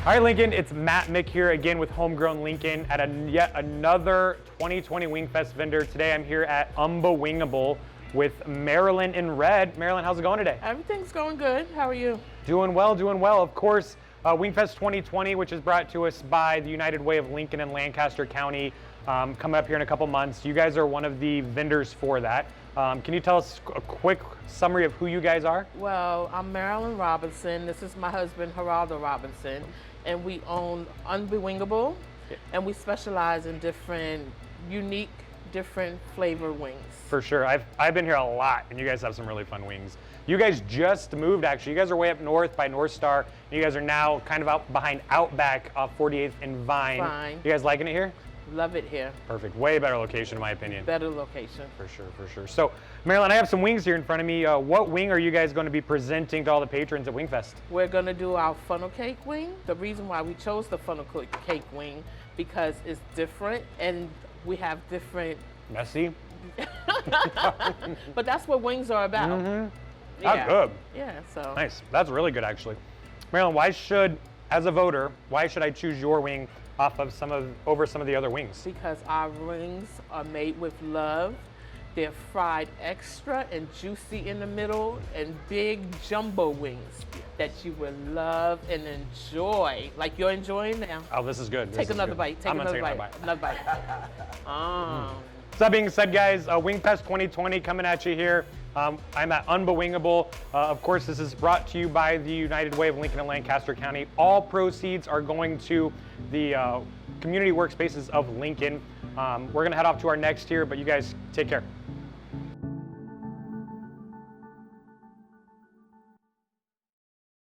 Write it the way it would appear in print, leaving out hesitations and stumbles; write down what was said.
All right, Lincoln, it's Matt Mick here again with Homegrown Lincoln at yet another 2020 Wingfest vendor. Today I'm here at Unbewingable with Marilyn in red. Marilyn, how's it going today? Everything's going good. How are you? Doing well, doing well. Of course, Wingfest 2020, which is brought to us by the United Way of Lincoln and Lancaster County, coming up here in a couple months. You guys are one of the vendors for that. Can you tell us a quick summary of who you guys are? Well, I'm Marilyn Robinson. This is my husband, Geraldo Robinson, and we own Unbewingable, and we specialize in unique, different flavor wings. For sure. I've been here a lot, and you guys have some really fun wings. You guys just moved, actually. You guys are way up north by North Star, and you guys are now kind of out behind Outback off 48th and Vine. You guys liking it here? Love it here. Perfect. Way better location, in my opinion. Better location. For sure, for sure. So, Marilyn, I have some wings here in front of me. What wing are you guys going to be presenting to all the patrons at Wingfest? We're going to do our funnel cake wing. The reason why we chose the funnel cake wing because it's different and we have different... Messy? But that's what wings are about. Mm-hmm. That's good. Yeah, so. Nice. That's really good, actually. Marilyn, as a voter, why should I choose your wing over some of the other wings? Because our wings are made with love. They're fried extra and juicy in the middle, and big jumbo wings that you will love and enjoy, like you're enjoying now. Oh, this is good. Take another bite. I'm gonna take another bite. Another bite. So that being said, guys, Wingfest 2020 coming at you here. I'm at Unbewingable. Of course, this is brought to you by the United Way of Lincoln and Lancaster County. All proceeds are going to the community workspaces of Lincoln. We're gonna head off to our next here, but you guys take care.